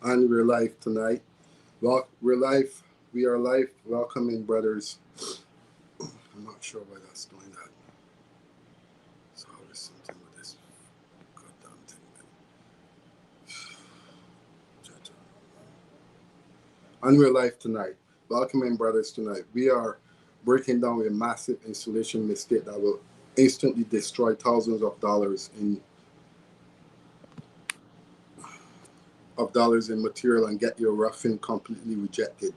And we're live tonight. Well, we're live. We are live. Welcoming brothers. I'm not sure why that's doing that. So there's something with this goddamn thing. And we're live tonight. Welcoming brothers tonight. We are breaking down a massive installation mistake that will instantly destroy thousands of dollars in material and get your roughing completely rejected.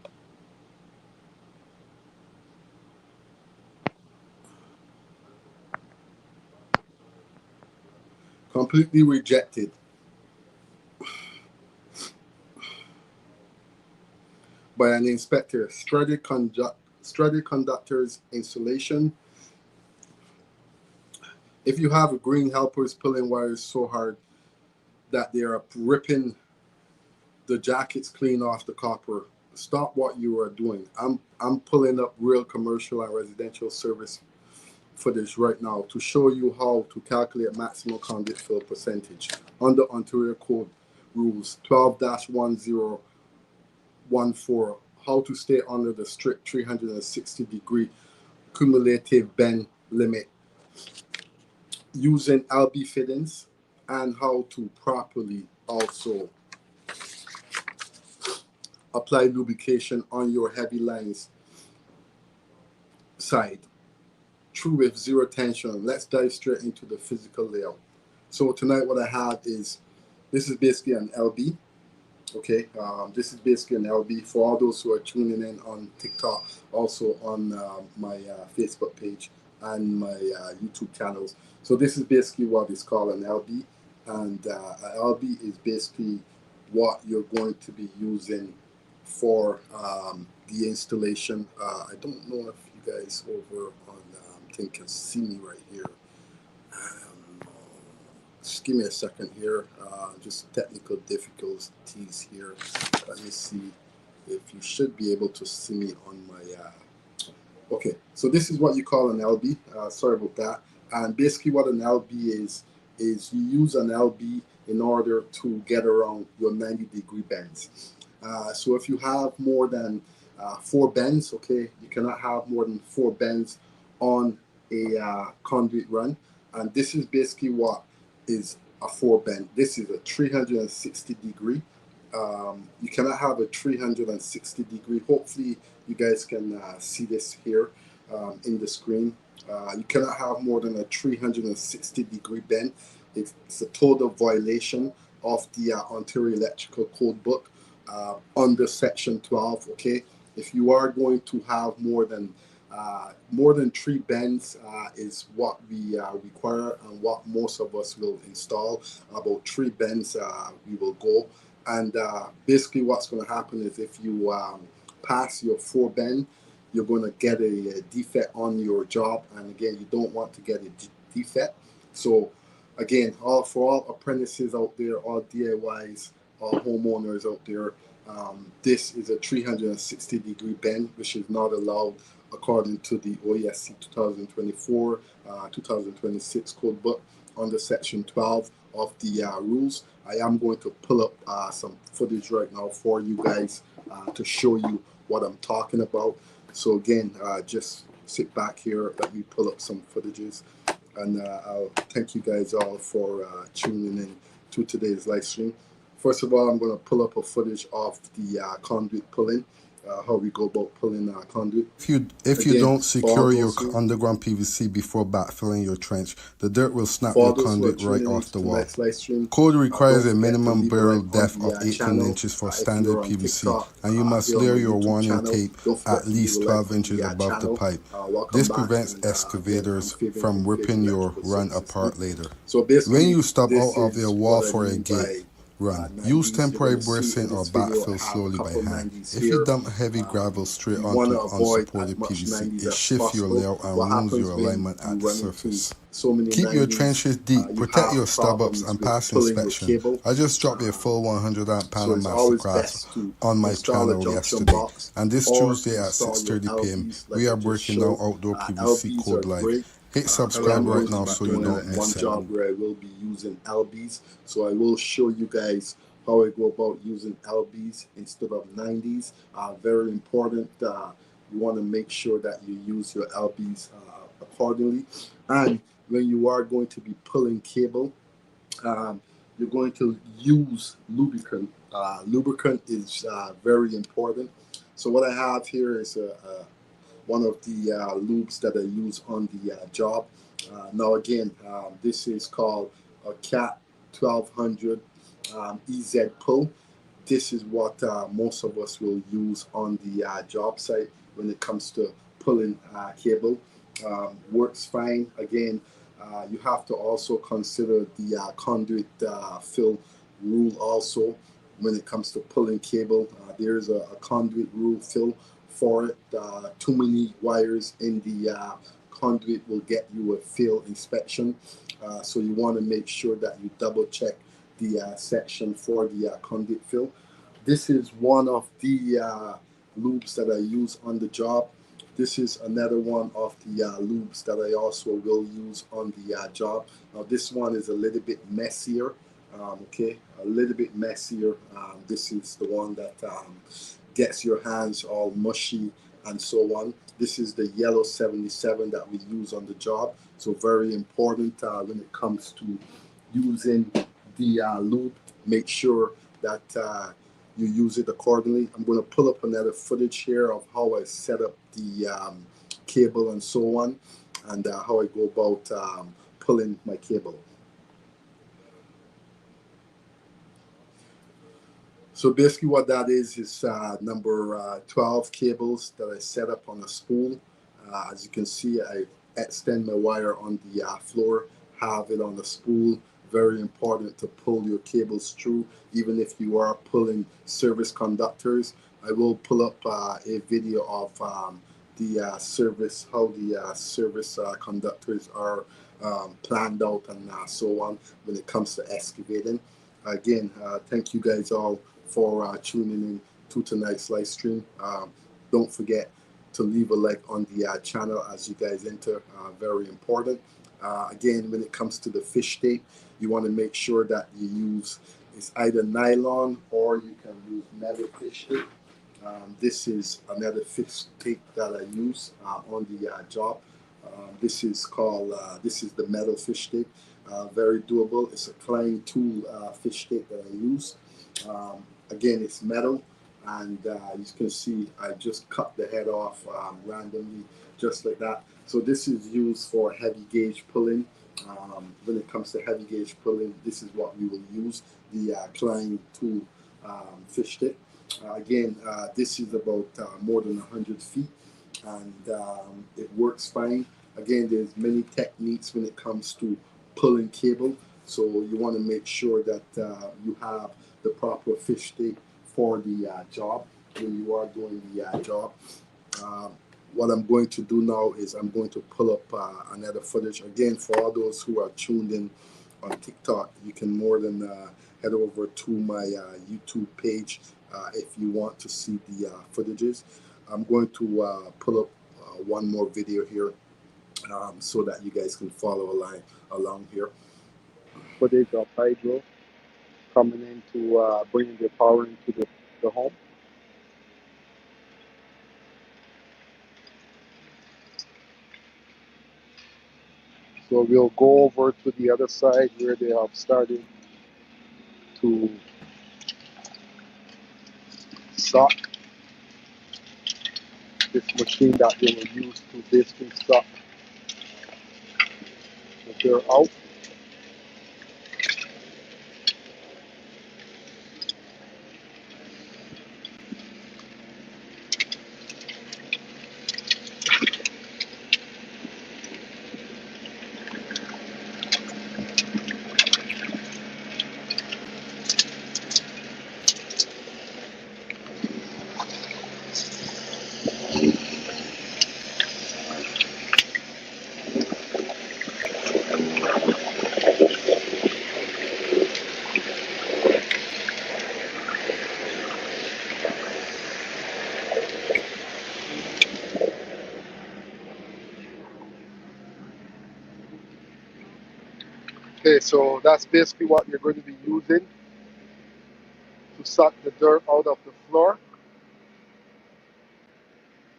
Completely rejected. By an inspector. Strategic conductors installation. If you have green helpers pulling wires so hard that they are ripping the jackets clean off the copper, stop what you are doing. I'm pulling up real commercial and residential service footage right now to show you how to calculate maximum conduit fill percentage under Ontario Code Rules 12-1014, how to stay under the strict 360-degree cumulative bend limit using LB fittings, and how to properly also apply lubrication on your heavy lines side. True with zero tension. Let's dive straight into the physical layout. So tonight what I have is, this is basically an LB. Okay, this is basically an LB for all those who are tuning in on TikTok, also on my Facebook page and my YouTube channels. So this is basically what is called an LB, and an LB is basically what you're going to be using for the installation. I don't know if you guys over on thing can see me right here. Just give me a second here. Just technical difficulties here. Let me see if you should be able to see me on my. Okay, so this is what you call an LB. Sorry about that. And basically, what an LB is you use an LB in order to get around your 90-degree bends. So if you have more than 4 bends, okay, you cannot have more than 4 bends on a conduit run. And this is basically what is a 4 bend. This is a 360 degree. You cannot have a 360 degree. Hopefully you guys can see this here in the screen. You cannot have more than a 360 degree bend. It's a total violation of the Ontario Electrical Code Book under Section 12. Okay, if you are going to have more than 3 bends is what we require, and what most of us will install. About 3 bends we will go, and basically what's going to happen is if you pass your 4 bend, you're going to get a defect on your job, and again, you don't want to get a defect. So again, for all apprentices out there, all DIYs, all homeowners out there, this is a 360 degree bend, which is not allowed according to the OESC 2024-2026 code book under Section 12 of the rules. I am going to pull up some footage right now for you guys to show you what I'm talking about. So again, just sit back here, let me pull up some footages, and I'll thank you guys all for tuning in to today's live stream. First of all, I'm going to pull up a footage of the conduit pulling, how we go about pulling conduit. If you don't secure your underground PVC before backfilling your trench, the dirt will snap your conduit right off the wall. Code requires a minimum barrel depth of 18 inches for standard PVC, and you must layer your warning tape at least 12 inches above the pipe. This prevents excavators from ripping your run apart later. When you stop out of your wall for a gate run, use temporary bracing or backfill slowly by hand. If you dump heavy gravel straight onto unsupported PVC, it shifts your layout and ruins your alignment at the surface. Keep your trenches deep, protect your stub-ups, and pass inspection. I just dropped a full 100 amp panel masterclass on my channel yesterday, and this Tuesday at 6:30 p.m. we are breaking down outdoor PVC code live. Hit subscribe right now so you don't miss it. One job where I will be using LBs, so I will show you guys how I go about using LBs instead of 90s. Very important. You want to make sure that you use your LBs accordingly. And when you are going to be pulling cable, um, you're going to use lubricant. Lubricant is very important. So what I have here is one of the lubes that I use on the job. Now again, this is called a CAT 1200 EZ pull. This is what most of us will use on the job site when it comes to pulling cable. Works fine. Again, you have to also consider the conduit fill rule also when it comes to pulling cable. There's a conduit rule fill for it. Too many wires in the conduit will get you a fill inspection. So you want to make sure that you double check the section for the conduit fill. This is one of the lubes that I use on the job. This is another one of the lubes that I also will use on the job. Now this one is a little bit messier. Okay, a little bit messier. This is the one that gets your hands all mushy and so on. This is the yellow 77 that we use on the job. So very important when it comes to using the lube. Make sure that you use it accordingly. I'm going to pull up another footage here of how I set up the cable and so on, and how I go about pulling my cable. So basically what that is number 12 cables that I set up on a spool. As you can see, I extend my wire on the floor, have it on the spool. Very important to pull your cables through, even if you are pulling service conductors. I will pull up a video of the service, how the service conductors are planned out and so on when it comes to excavating. Again, thank you guys all for tuning in to tonight's live stream. Don't forget to leave a like on the channel as you guys enter. Very important. Again, when it comes to the fish tape, you want to make sure that you use, it's either nylon or you can use metal fish tape. This is another fish tape that I use on the job. This is called, this is the metal fish tape. Very doable. It's a Klein tool fish tape that I use. Again, it's metal, and you can see I just cut the head off randomly, just like that. So this is used for heavy gauge pulling. When it comes to heavy gauge pulling, this is what we will use, the Klein tool fish tip. Again, this is about more than 100 feet, and it works fine. Again, there's many techniques when it comes to pulling cable, so you want to make sure that you have the proper fish tape for the job when you are doing the job. What I'm going to do now is I'm going to pull up another footage. Again, for all those who are tuned in on TikTok, you can more than head over to my YouTube page if you want to see the footages. I'm going to pull up one more video here so that you guys can follow along here. Footage of hydro coming in to bringing the power into the home. So we'll go over to the other side where they have started to suck this machine that they will use to basically suck the dirt out. Okay, so that's basically what you're going to be using. to suck the dirt out of the floor,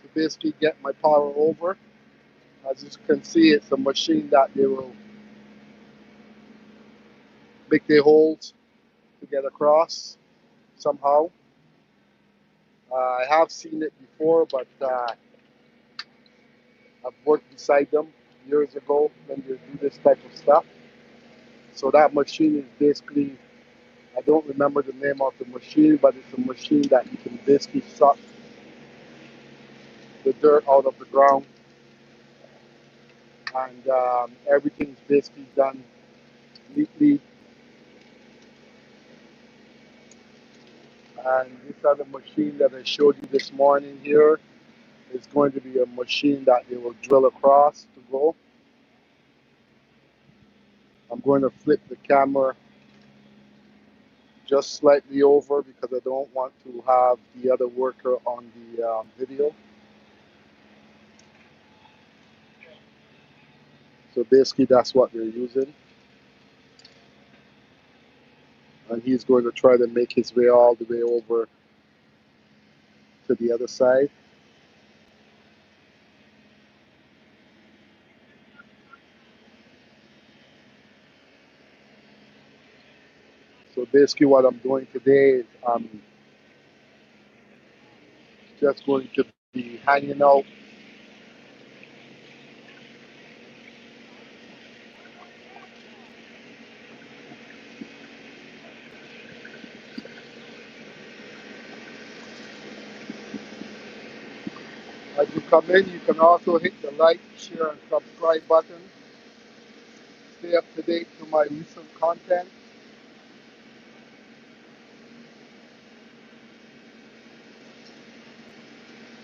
to basically get my power over. As you can see, it's a machine that they will make the holes to get across somehow. I have seen it before, but I've worked beside them years ago when they do this type of stuff. So that machine is basically, I don't remember the name of the machine, but it's a machine that you can basically suck the dirt out of the ground, and everything's basically done neatly. And this other machine that I showed you this morning here is going to be a machine that they will drill across to go. I'm going to flip the camera just slightly over because I don't want to have the other worker on the video. So basically that's what they're using. And he's going to try to make his way all the way over to the other side. So basically what I'm doing today is I'm just going to be hanging out as you come in. You can also hit the like, share, and subscribe button. Stay up to date to my recent content.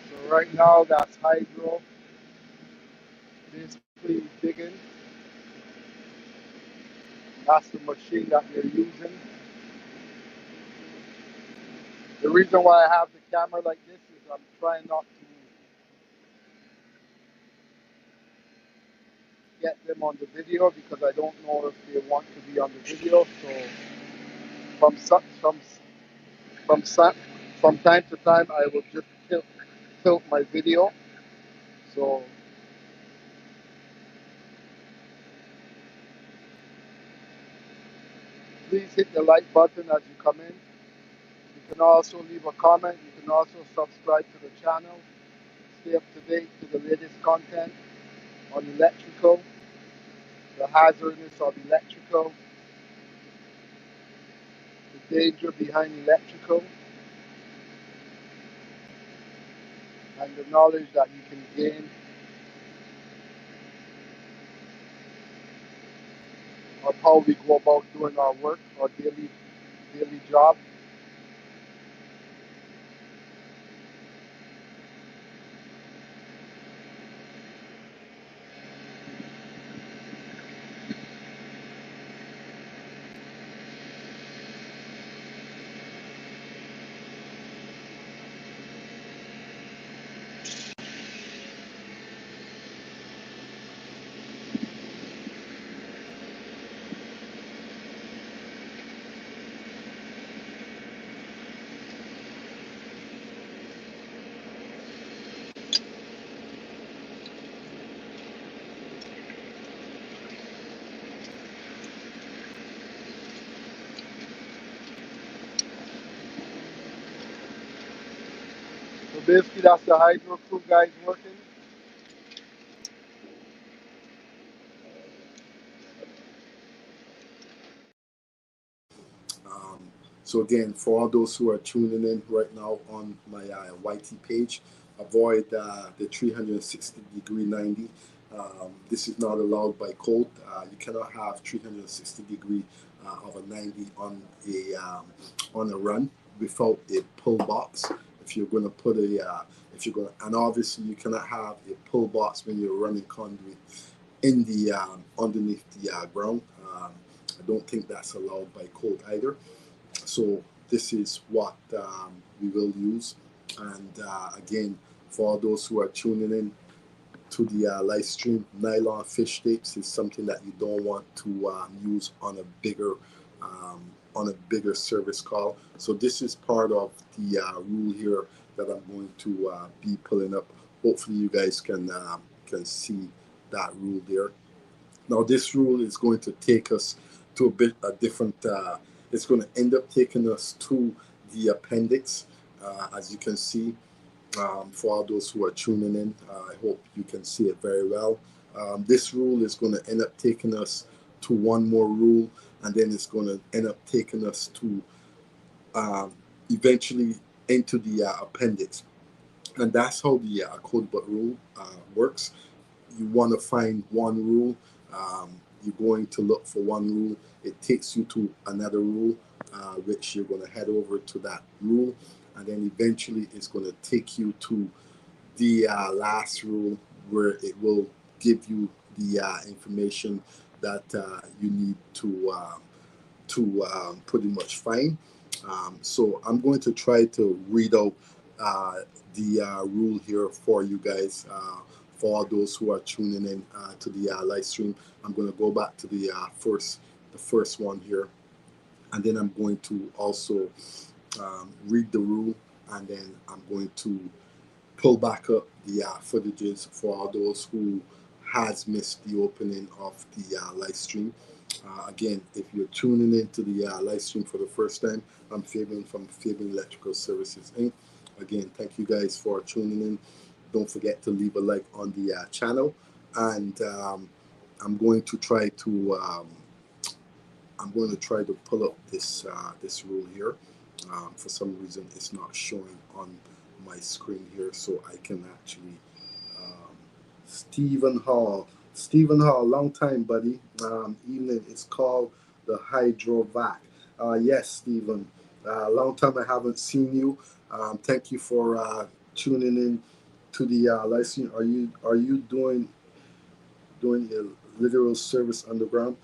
So right now that's hydro, basically digging. That's the machine that they're using. The reason why I have the camera like this is I'm trying not to get them on the video because I don't know if they want to be on the video. So from time to time I will just tilt my video. So please hit the like button as you come in. You can also leave a comment. You can also subscribe to the channel. Stay up to date to the latest content on electrical, the hazardness of electrical, the danger behind electrical, and the knowledge that you can gain of how we go about doing our work, our daily job. So basically that's the hydro crew guys working. So again, for all those who are tuning in right now on my YT page, avoid the 360-degree 90. This is not allowed by code. You cannot have 360 degree of a 90 on a run without a pull box. If you're going to put and obviously you cannot have a pull box when you're running conduit in the underneath the ground. I don't think that's allowed by code either. So this is what we will use. And again, for those who are tuning in to the live stream, nylon fish tapes is something that you don't want to use on a bigger on a bigger service call. So this is part of the rule here that I'm going to be pulling up. Hopefully you guys can see that rule there. Now this rule is going to take us to a different, it's going to end up taking us to the appendix, as you can see. For all those who are tuning in, I hope you can see it very well. This rule is going to end up taking us to one more rule, and then it's going to end up taking us to eventually into the appendix. And that's how the code book rule works. You want to find one rule. You're going to look for one rule. It takes you to another rule, which you're going to head over to that rule. And then eventually it's going to take you to the last rule, where it will give you the information that you need to pretty much find. So I'm going to try to read out the rule here for you guys. For all those who are tuning in to the live stream, I'm going to go back to the first one here, and then I'm going to also read the rule, and then I'm going to pull back up the footages for all those who has missed the opening of the live stream. Again, if you're tuning into the live stream for the first time, I'm Fabian from Fabian Electrical Services Inc. Again, thank you guys for tuning in. Don't forget to leave a like on the channel, and I'm going to try to pull up this rule here. For some reason, it's not showing on my screen here, so I can actually. Stephen Hall, long time, buddy. Evening. It's called the Hydrovac. Yes, Stephen. Long time I haven't seen you. Thank you for tuning in to the live stream. Are you doing a literal service underground?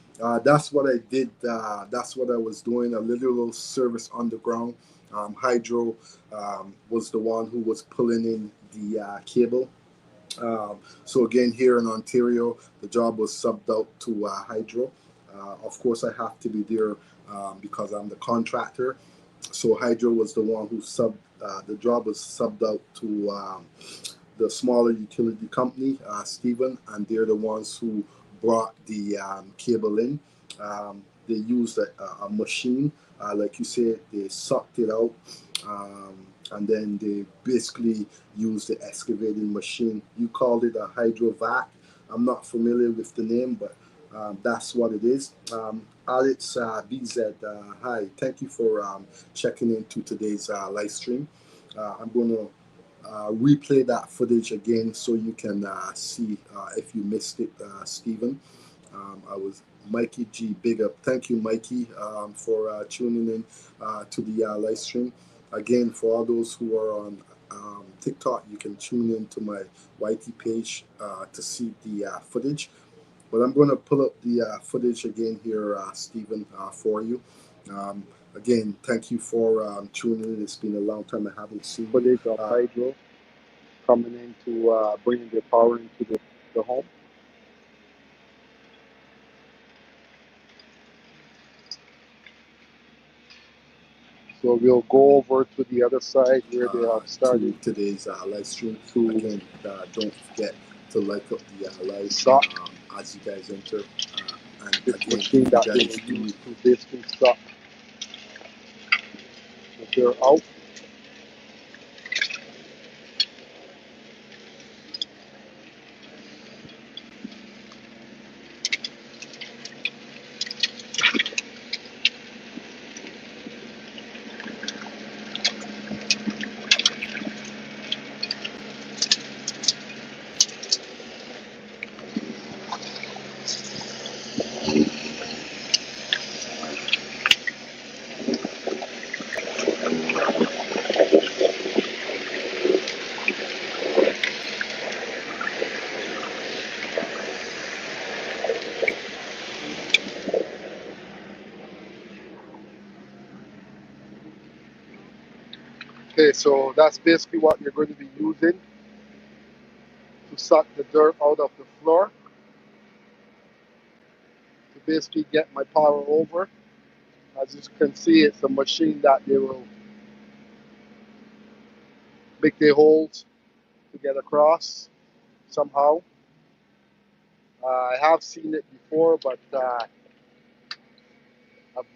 That's what I did. That's what I was doing, a literal service underground. Hydro was the one who was pulling in the cable. So again, here in Ontario, the job was subbed out to Hydro. Of course, I have to be there because I'm the contractor. So Hydro was the one who the job was subbed out to the smaller utility company, Stephen, and they're the ones who brought the cable in. They used a machine, like you said, they sucked it out. And then they basically used the excavating machine. You called it a hydrovac. I'm not familiar with the name, but that's what it is. Alex BZ, hi. Thank you for checking into today's live stream. I'm going to replay that footage again so you can see if you missed it, Stephen. I was Mikey G, big up. Thank you, Mikey, for tuning in to the live stream. Again, for all those who are on TikTok, you can tune in to my YT page to see the footage. But I'm going to pull up the footage again here, Stephen, for you. Again, thank you for tuning in. It's been a long time I haven't seen footage of Hydro coming in to bringing the power into the home. So we'll go over to the other side where they have started today's live stream. Again, don't forget to like up the live stream as you guys enter. And this machine that they will use to basically stop if they're out. Okay, so that's basically what you're going to be using to suck the dirt out of the floor to basically get my power over. As you can see, it's a machine that they will make their holes to get across somehow. I have seen it before, but I've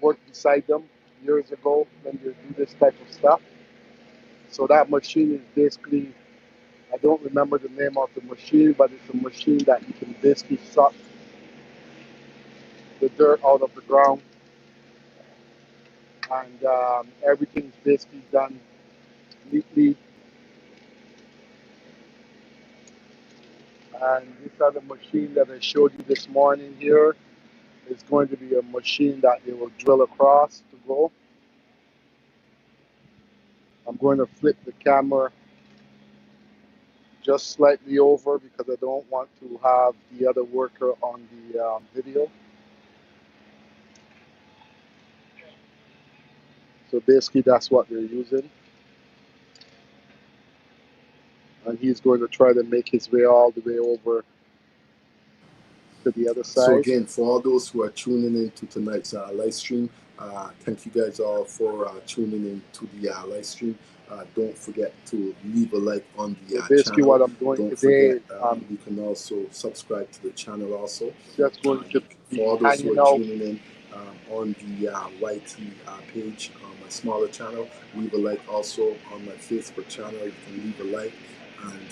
worked beside them years ago when they do this type of stuff. So that machine is basically, I don't remember the name of the machine, but it's a machine that you can basically suck the dirt out of the ground, and everything's basically done neatly. And this other machine that I showed you this morning here is going to be a machine that they will drill across to go. I'm going to flip the camera just slightly over because I don't want to have the other worker on the video. So basically that's what they're using. And he's going to try to make his way all the way over to the other side. So again, for all those who are tuning in to tonight's live stream, thank you guys all for tuning in to the live stream. Don't forget to leave a like on the basically channel. what I'm doing Don't today, forget, you can also subscribe to the channel also. Just going to be for all those who are out. tuning in on the YT page on my smaller channel, leave a like. Also on my Facebook channel, you can leave a like. And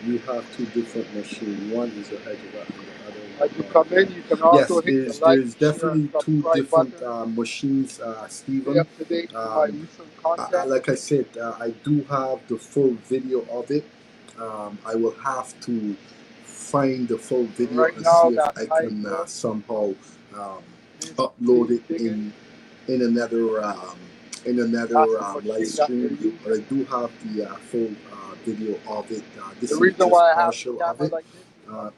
you have two different machines. One is a hydrovac and the other. As you come in, you can also hit the like, there's definitely share, two different machines, Stephen. Up to date with my recent content. Like I said, I do have the full video of it. I will have to find the full video Right and now, see if I can somehow upload it in another live stream. But I do have the full video of it. This is just partial of it.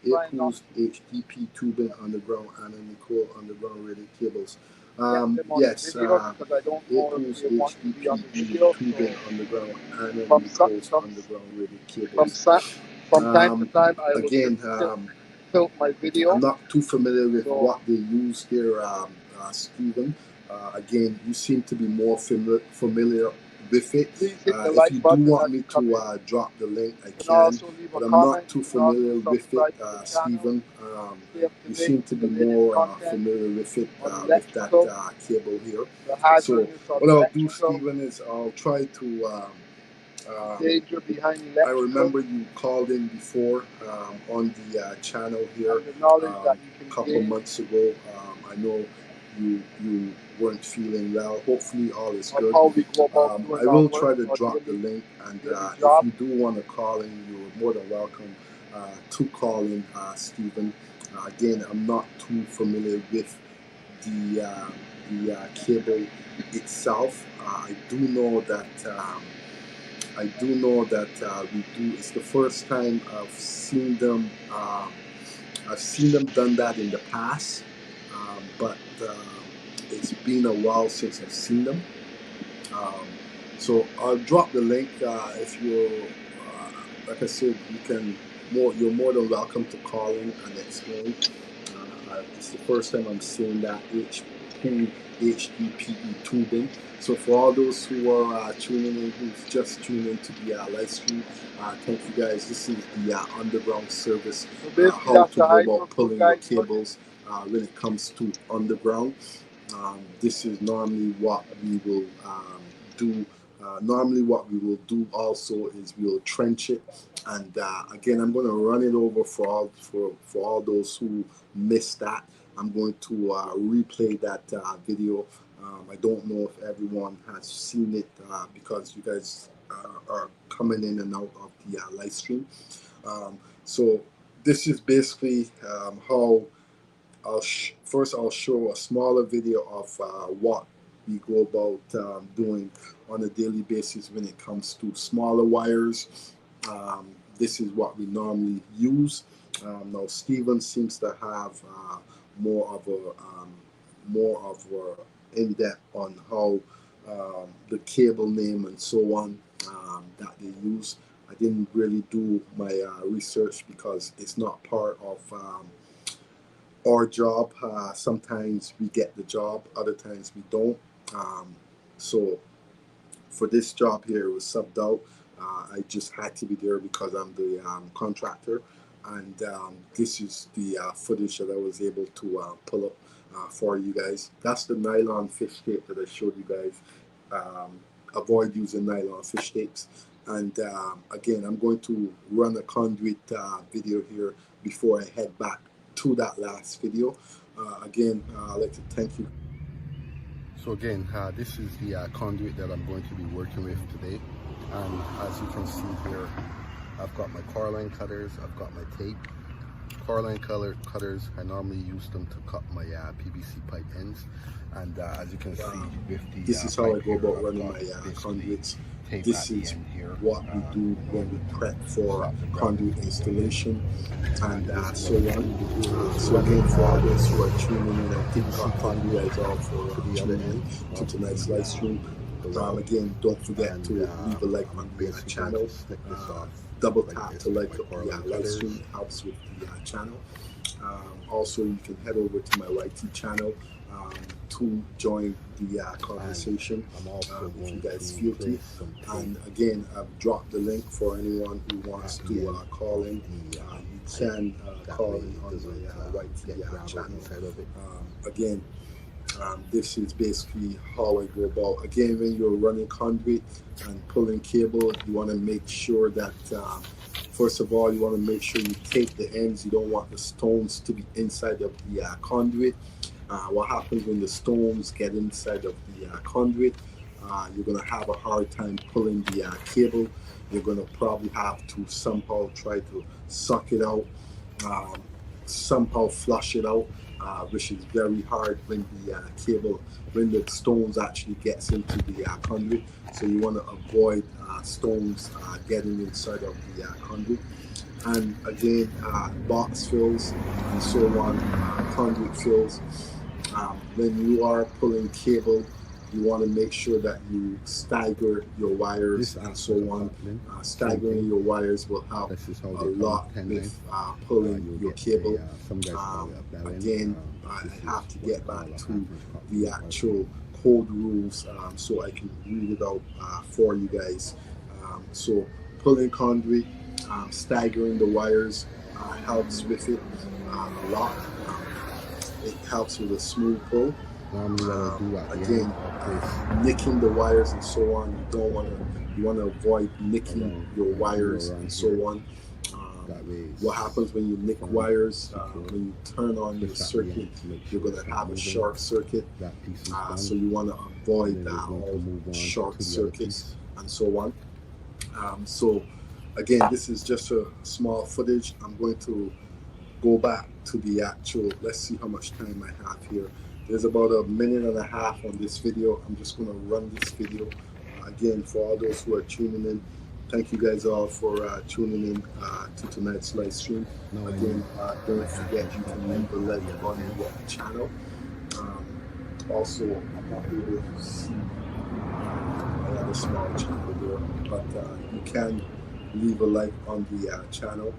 April's HDP tubing underground and Nicole underground rated cables. Yes, April's HDP tubing underground and Nicole's underground rated cables. From time to time, I will again, tilt my video. I'm not too familiar with what they use here, Stephen. Again, you seem to be more familiar with it. If you do want me to drop the link, I can, but I'm not too familiar with it, Stephen. You seem to be more familiar with it, with that cable here. So what I'll do, Stephen, is I'll try to I remember you called in before on the channel here a couple months ago. I know you weren't feeling well. Hopefully all is good. I will try to drop the link, and if you do want to call in, you're more than welcome to call in, Stephen. Again, I'm not too familiar with the cable itself. I do know that we do. It's the first time I've seen them. I've seen them done that in the past, but it's been a while since I've seen them. So I'll drop the link. If you're, like I said, you're more than welcome to call in and explain. It's the first time I'm seeing that HDPE tubing. So for all those who are tuning in, who's just tuned into the live stream, thank you guys. This is the underground service, how to go about pulling your cables when it comes to underground. This is normally what we will do. Normally what we will do also is we'll trench it, and again I'm going to run it over for all those who missed that. I'm going to replay that video. I don't know if everyone has seen it because you guys are coming in and out of the live stream. So this is basically how first I'll show a smaller video of what we go about doing on a daily basis when it comes to smaller wires. This is what we normally use. Now Stephen seems to have more of a in-depth on how the cable name and so on that they use. I didn't really do my research because it's not part of our job. Sometimes we get the job, other times we don't. So for this job here, it was subbed out. I just had to be there because I'm the contractor, and this is the footage that I was able to pull up for you guys. That's the nylon fish tape that I showed you guys. Avoid using nylon fish tapes. And again, I'm going to run a conduit video here before I head back to that last video. Again, I'd like to thank you. So again, this is the conduit that I'm going to be working with today. And as you can see here, I've got my car line cutters, I've got my tape. Car line cutters, I normally use them to cut my PVC pipe ends. And as you can see with the this is how I go about running my conduits. This is what we do when we prep for conduit installation and so on. So again, for all those who are tuning in, I think conduit is all for tuning in to tonight's live stream. Again, don't forget to leave a like on the channel. Double tap to like the live stream. It helps with the channel. Also, you can head over to my YT channel to join the conversation if you guys feel to. And again, I've dropped the link for anyone who wants to call in. You can call in on my YT channel. Again, this is basically how I go about. Again, when you're running conduit and pulling cable, you want to make sure that first of all, you want to make sure you take the ends. You don't want the stones to be inside of the conduit. What happens when the stones get inside of the conduit? You're going to have a hard time pulling the cable. You're going to probably have to somehow try to suck it out, somehow flush it out, which is very hard when the cable, when the stones actually gets into the conduit. So you want to avoid stones getting inside of the conduit. And again, box fills and so on, conduit fills. When you are pulling cable, you want to make sure that you stagger your wires and so on. Staggering your wires will help a lot with pulling your cable. Again, I have to get back to the actual code rules so I can read it out for you guys. So pulling conduit, staggering the wires helps with it a lot. It helps with a smooth pull. Again, nicking the wires and so on. You want to avoid nicking your wires and so on. What happens when you nick wires? When you turn on your circuit, you're going to have a short circuit. So you want to avoid all short circuits and so on. So again, this is just a small footage. I'm going to go back to the actual, let's see how much time I have here. There's about a minute and a half on this video. I'm just going to run this video. Again, for all those who are tuning in, thank you guys all for tuning in to tonight's live stream. Again, don't forget you can leave a like on the channel. Also, I'm not able to see another small channel there, but you can leave a like on the channel.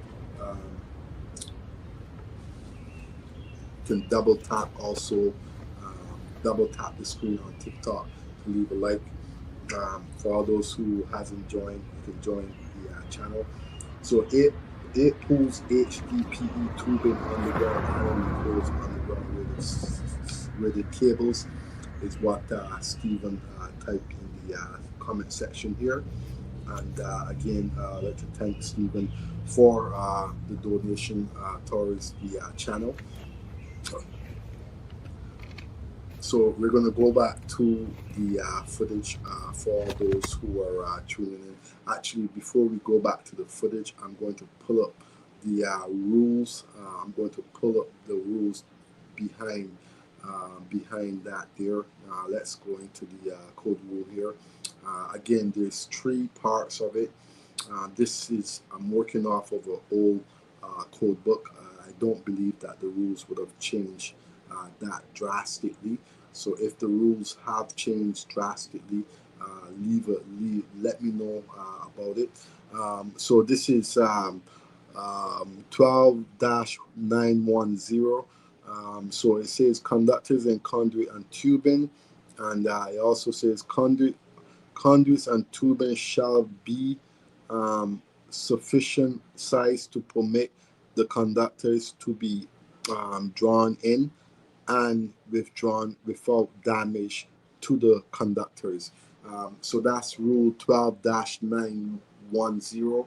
You can double tap also, double tap the screen on TikTok to leave a like. For all those who hasn't joined, you can join the channel. So 8 pulls HDPE tubing underground, iron goes underground with the cables is what Stephen typed in the comment section here. And again, I'd like to thank Stephen for the donation towards the channel. So we're going to go back to the footage for those who are tuning in. Actually, before we go back to the footage, I'm going to pull up the rules. I'm going to pull up the rules behind that there. Let's go into the code rule here. Again, there's 3 parts of it. I'm working off of an old code book. I don't believe that the rules would have changed that drastically. So if the rules have changed drastically, let me know about it. So this is 12-910. So it says conductors and conduit and tubing, and it also says conduits and tubing shall be sufficient size to permit the conductors to be drawn in and withdrawn without damage to the conductors. So that's rule 12-910.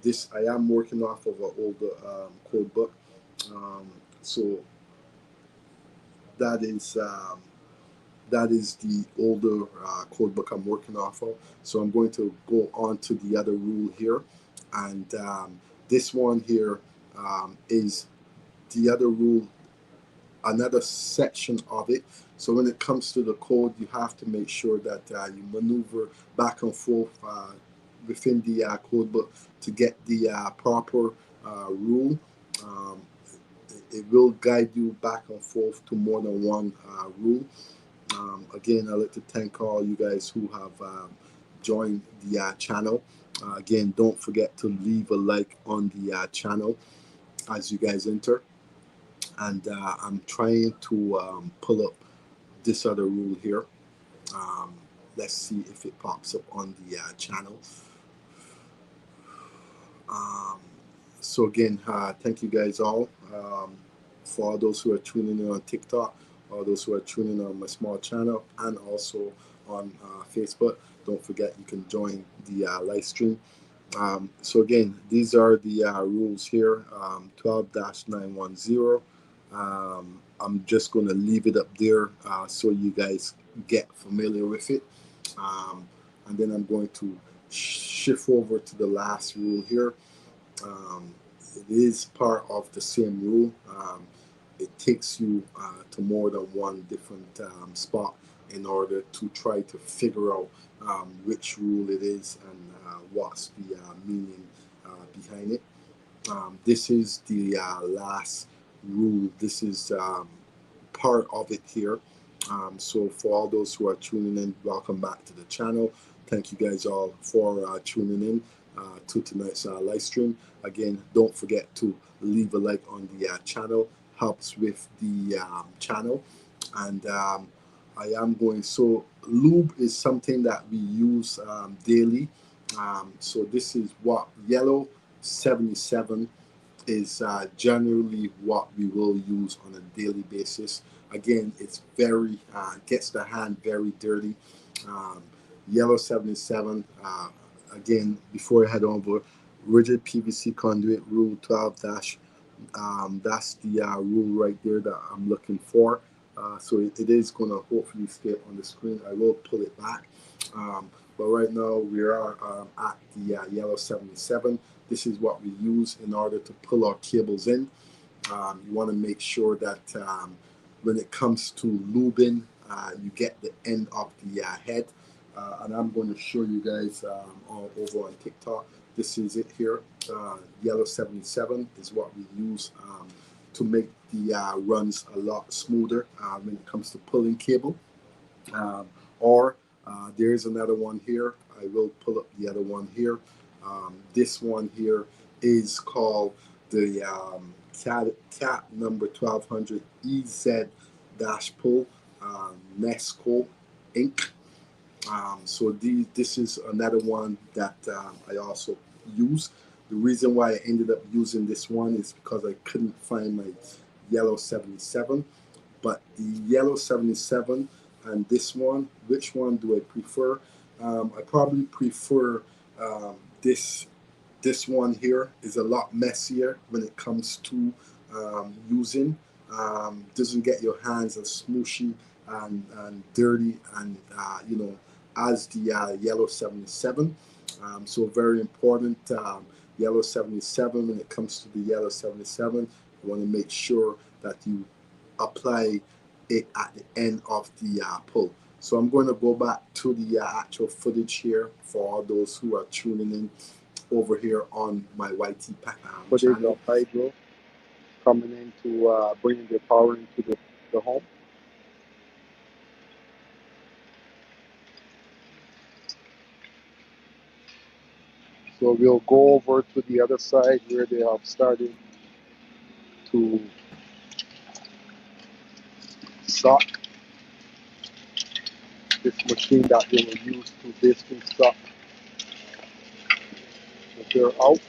This I am working off of an older code book. So that is the older code book I'm working off of. So I'm going to go on to the other rule here, and this one here is the other rule, another section of it. So when it comes to the code, you have to make sure that you maneuver back and forth within the code book to get the proper rule. It will guide you back and forth to more than one rule. Again, I'd like to thank all you guys who have joined the channel. Again, don't forget to leave a like on the channel as you guys enter. And I'm trying to pull up this other rule here. Let's see if it pops up on the channel. So again, thank you guys all. For all those who are tuning in on TikTok, all those who are tuning in on my small channel, and also on Facebook. Don't forget you can join the live stream. So again, these are the rules here, 12-910. I'm just going to leave it up there so you guys get familiar with it. And then I'm going to shift over to the last rule here. It is part of the same rule. It takes you to more than one different spot in order to try to figure out which rule it is and what's the meaning behind it. This is the last rule. This is part of it here. So for all those who are tuning in, welcome back to the channel. Thank you guys all for tuning in to tonight's live stream. Again, don't forget to leave a like on the channel. Helps with the channel. And I am going, so lube is something that we use daily. So this is what yellow 77 is generally what we will use on a daily basis. Again, it's very gets the hand very dirty. Yellow 77, again, before I head over, rigid PVC conduit rule 12 dash, that's the rule right there that I'm looking for. So it is going to hopefully stay on the screen. I will pull it back. But right now we are at the yellow 77. This is what we use in order to pull our cables in. You want to make sure that when it comes to lubing, you get the end of the head. And I'm going to show you guys all over on TikTok. This is it here. Yellow 77 is what we use to make the runs a lot smoother when it comes to pulling cable. Or there's another one here. I will pull up the other one here. This one here is called the cat number 1200 EZ-pull Nesco Inc. So this is another one that I also use. The reason why I ended up using this one is because I couldn't find my yellow 77. But the yellow 77 and this one, which one do I prefer? I probably prefer this one here. Is a lot messier when it comes to using. Doesn't get your hands as smooshy and dirty and you know, as the yellow 77. So very important. Yellow 77, when it comes to the yellow 77, you want to make sure that you apply it at the end of the pull. So I'm going to go back to the actual footage here for all those who are tuning in over here on my YT footage of hydro coming in to bringing the power into the home. So we'll go over to the other side where they have started to suck. This machine that they will use to basically suck the dirt out.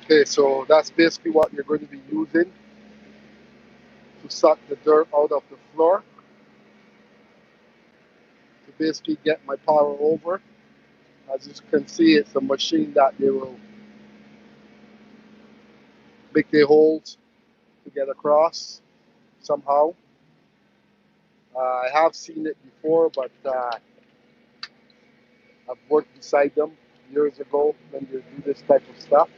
Okay, so that's basically what you're going to be using to suck the dirt out of the floor, to basically get my power over. As you can see, it's a machine that they will make the holes to get across somehow. I have seen it before, but I've worked beside them years ago when they do this type of stuff.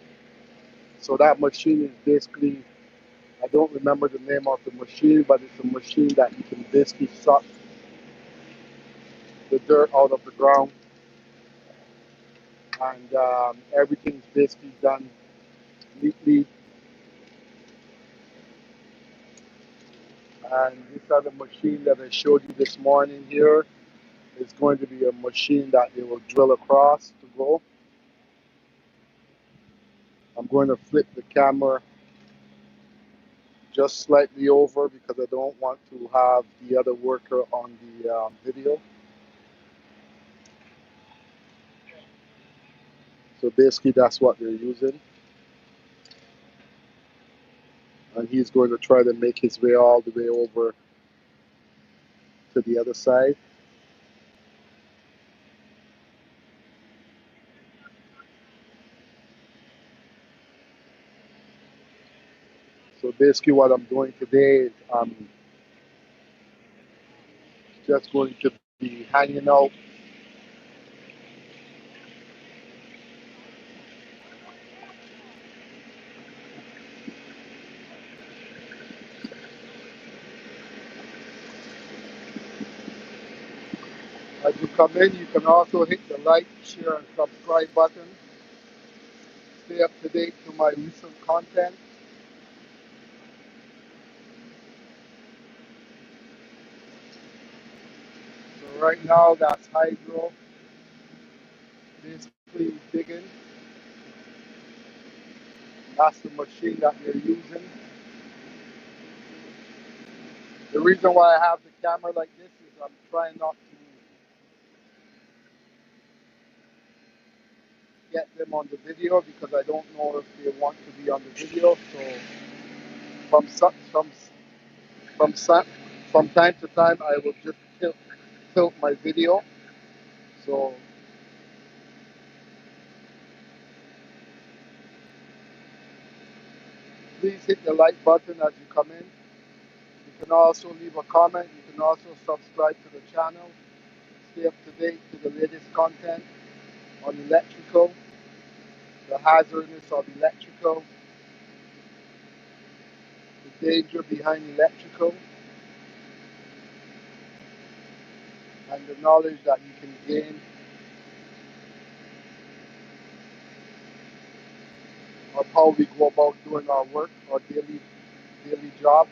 So that machine is basically, I don't remember the name of the machine, but it's a machine that you can basically suck the dirt out of the ground, and everything's basically done neatly. And this other machine that I showed you this morning here is going to be a machine that they will drill across to go. I'm going to flip the camera just slightly over because I don't want to have the other worker on the video. So basically that's what they're using. And he's going to try to make his way all the way over to the other side. So basically what I'm doing today is I'm just going to be hanging out as you come in. You can also hit the like, share, and subscribe button. Stay up to date to my recent content. So right now that's hydro, basically digging. That's the machine that they're using. The reason why I have the camera like this is I'm trying not to get them on the video because I don't know if they want to be on the video. So from time to time I will just tilt my video. So please hit the like button as you come in. You can also leave a comment. You can also subscribe to the channel. Stay up to date to the latest content on electrical, the hazardness of electrical, the danger behind electrical, and the knowledge that you can gain of how we go about doing our work, our daily job.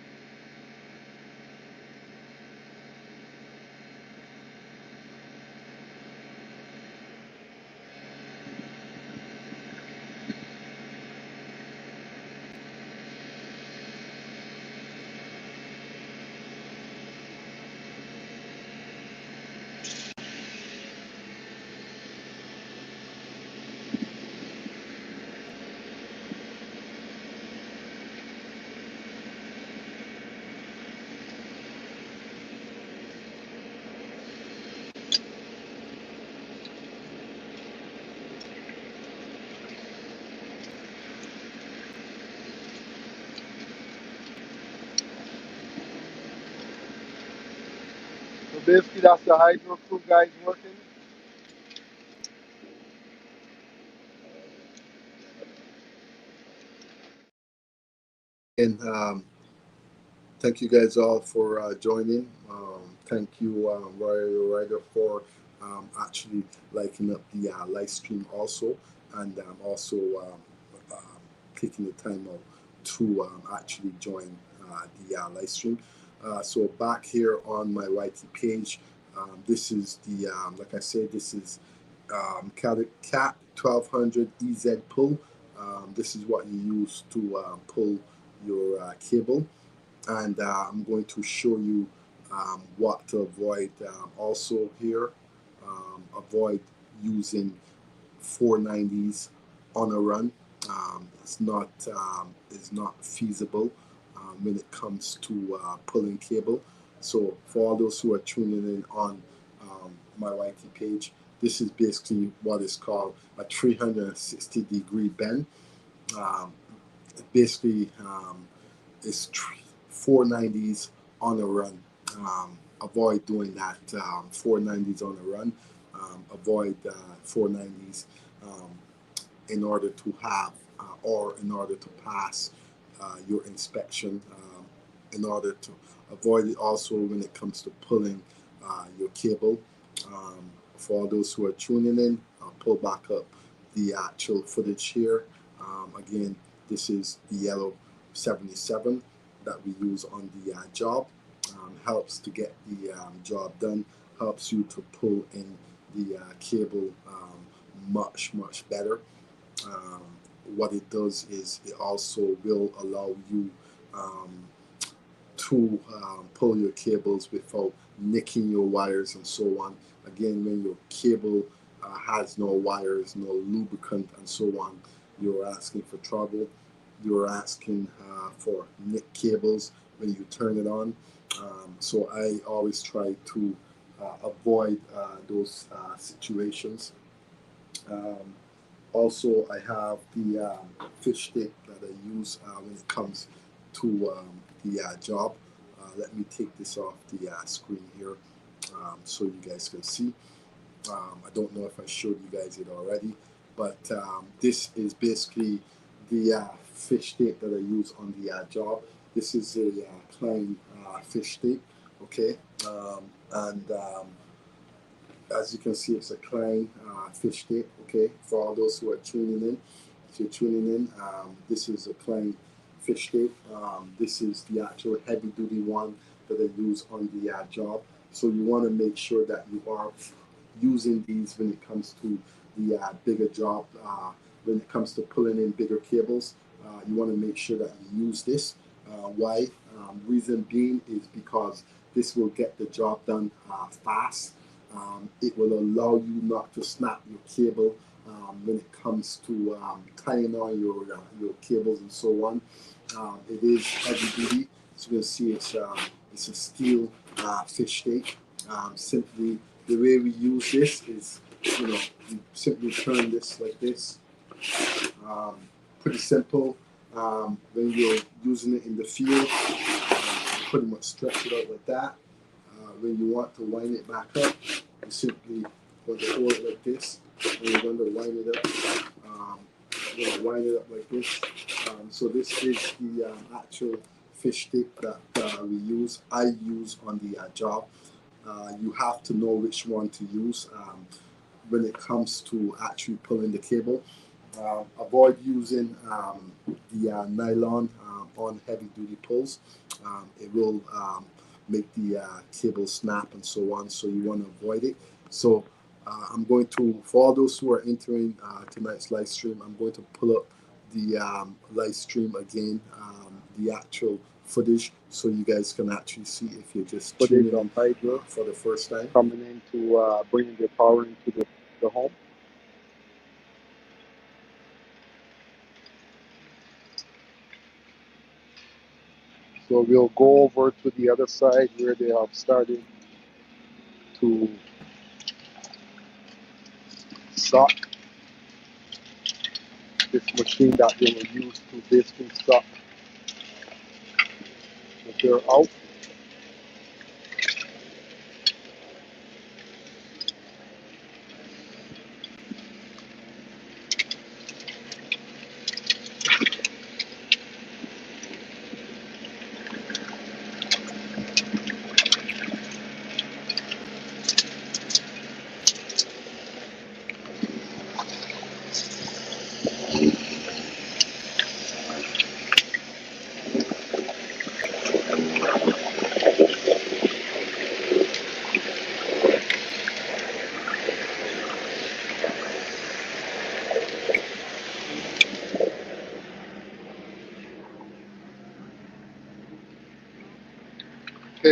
So basically that's the hydro crew guys working. And thank you guys all for joining. Thank you, Royal Rider, for actually liking up the live stream also, and also taking the time out to actually join the live stream. So back here on my YT page, this is the, like I said, this is Cat 1200 EZ pull. This is what you use to pull your cable, and I'm going to show you what to avoid also here. Avoid using 490s on a run. It's not feasible when it comes to pulling cable. So for all those who are tuning in on my YT page, this is basically what is called a 360-degree bend. Basically, it's 490s on a run. Avoid doing that. 490s on a run. Avoid 490s in order to have or in order to pass your inspection. In order to avoid it also when it comes to pulling your cable. For those who are tuning in, I'll pull back up the actual footage here. Again, this is the yellow 77 that we use on the job. Helps to get the job done, helps you to pull in the cable much better. What it does is it also will allow you to pull your cables without nicking your wires and so on. Again, when your cable has no wires, no lubricant and so on, you're asking for trouble. You're asking for nick cables when you turn it on. So I always try to avoid those situations. Also, I have the fish stick that I use when it comes to the job. Let me take this off the screen here so you guys can see. I don't know if I showed you guys it already, but this is basically the fish tape that I use on the job. This is a Klein fish tape, okay? And as you can see, it's a Klein fish tape, okay? For all those who are tuning in, if you're tuning in, this is a Klein fish tape. This is the actual heavy-duty one that I use on the job. So you want to make sure that you are using these when it comes to the bigger job. When it comes to pulling in bigger cables, you want to make sure that you use this. Why? Reason being is because this will get the job done fast. It will allow you not to snap your cable when it comes to tying on your cables and so on. It is heavy duty, so you can see it's a steel fish stake. Simply, the way we use this is, you simply turn this like this. Pretty simple. When you're using it in the field, pretty much stretch it out like that. When you want to wind it back up, you simply want to hold it like this, and you're going to wind it up. You're going to wind it up like this. So this is the actual fish stick that I use on the job. You have to know which one to use when it comes to actually pulling the cable. Avoid using the nylon on heavy duty pulls. It will make the cable snap and so on, so you want to avoid it. So I'm going to, for all those who are entering tonight's live stream, I'm going to pull up the live stream again, the actual footage, so you guys can actually see if you're just tuning in for the first time. Coming in to bringing the power into the home. So we'll go over to the other side where they have started to suck this machine that they will use to basically suck the material out.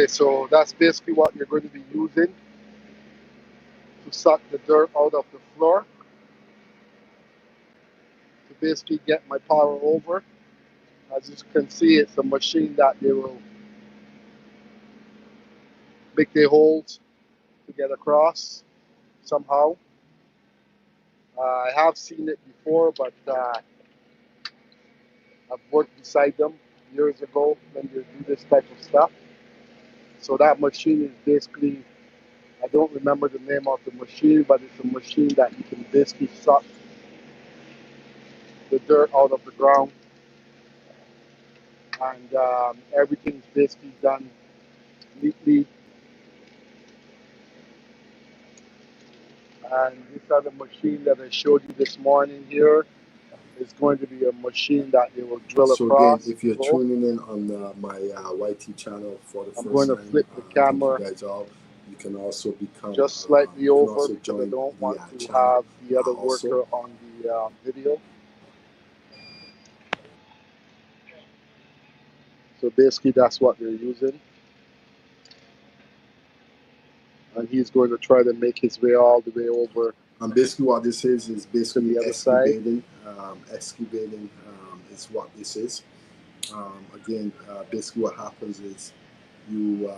Okay, so that's basically what you're going to be using to suck the dirt out of the floor to basically get my power over. As you can see, it's a machine that they will make the holes to get across somehow. I have seen it before, but I've worked beside them years ago when they do this type of stuff. So that machine is basically, I don't remember the name of the machine, but it's a machine that you can basically suck the dirt out of the ground, and everything's basically done neatly. And this other machine that I showed you this morning here is going to be a machine that they will drill So again, across. if you're So tuning in on my YT channel for the I'm first going to time, flip the thank you camera guys all. You can also become, just slightly you can over also because I join don't the want to channel have the other also. worker on the video. So basically that's what they're using. And he's going to try to make his way all the way over And basically what this is to basically the other side. excavating. Excavating is what this is. Again, basically what happens is you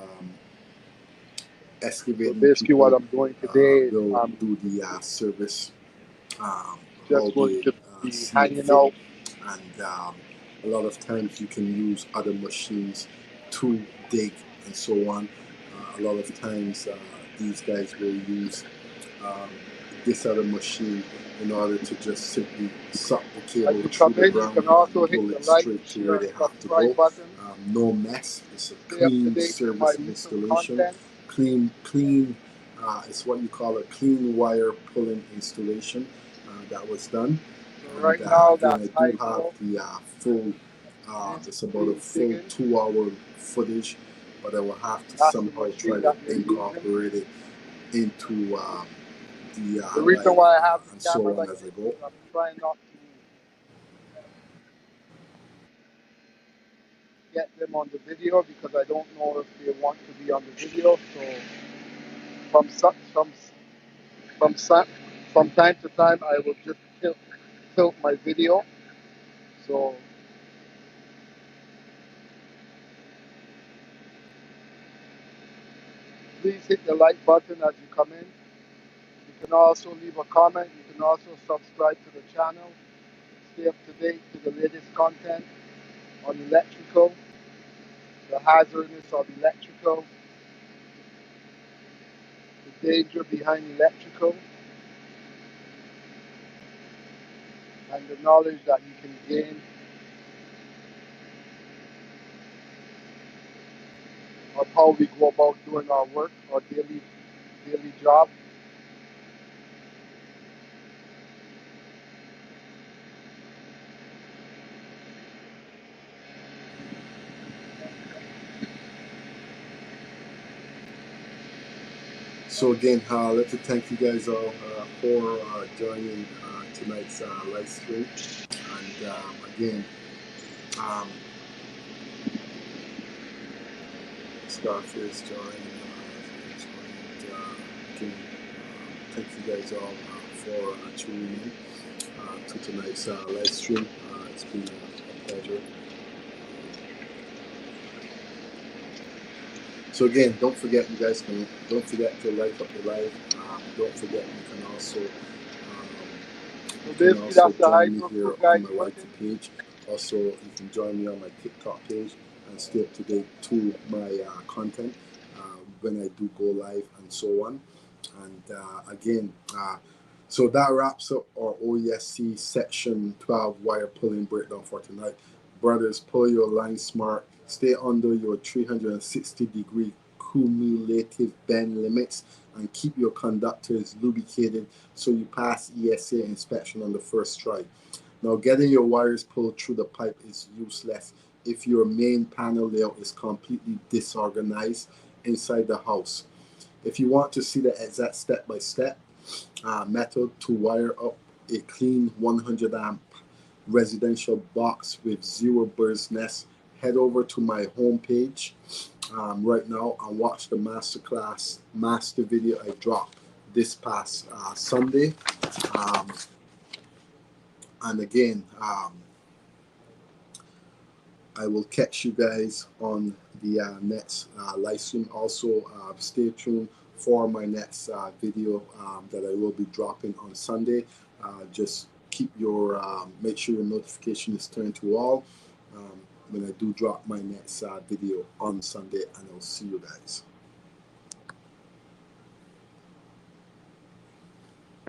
So excavating basically what people I'm doing today is will I'm do the service, how just going they to be see it hanging fit. out. And a lot of times you can use other machines to dig and so on. A lot of times these guys will use this other machine in order to just simply suck the As cable you through come the in, you ground can also and hit pull the it like, straight to where share, they and have to subscribe go. button. No mess. It's a Stay up to clean date with my service recent installation. content. Clean. It's what you call a clean wire pulling installation that was done. So And right now again, that's I do have hydro. the full. It's about a Basically full digging. 2-hour footage, but I will have to That's the somehow try machine to that they're using. incorporate it into the The reason live why I have and the so camera on like as I this go. is I'm trying not to get them on the video because I don't know if they want to be on the video. So from from time to time I will just tilt my video. So please hit the like button as you come in. You can also leave a comment. You can also subscribe to the channel. Stay up to date to the latest content on electrical, the hazardness of electrical, the danger behind electrical, and the knowledge that you can gain of how we go about doing our work, our daily job. So again, I'd like to thank you guys all for joining tonight's live stream. And again, Scarface joined. Again, thank you guys all for tuning in to tonight's live stream. It's been a pleasure. So again, don't forget, you guys don't forget to like up the live. Don't forget you can also So basically that's the join me hydro here guys on my working. YT page. Also, you can join me on my TikTok page and stay up to date to my content when I do go live and so on. And again, so that wraps up our OESC Section 12 wire pulling breakdown for tonight. Brothers, pull your line smart. Stay under your 360-degree cumulative bend limits and keep your conductors lubricated so you pass ESA inspection on the first try. Now, getting your wires pulled through the pipe is useless if your main panel layout is completely disorganized inside the house. If you want to see the exact step-by-step method to wire up a clean 100 amp residential box with 0 bird's nest, head over to my homepage right now and watch the masterclass master video I dropped this past Sunday. And again, I will catch you guys on the next live stream. Also, stay tuned for my next video that I will be dropping on Sunday. Just keep your, make sure your notification is turned to all when I do drop my next video on Sunday, and I'll see you guys.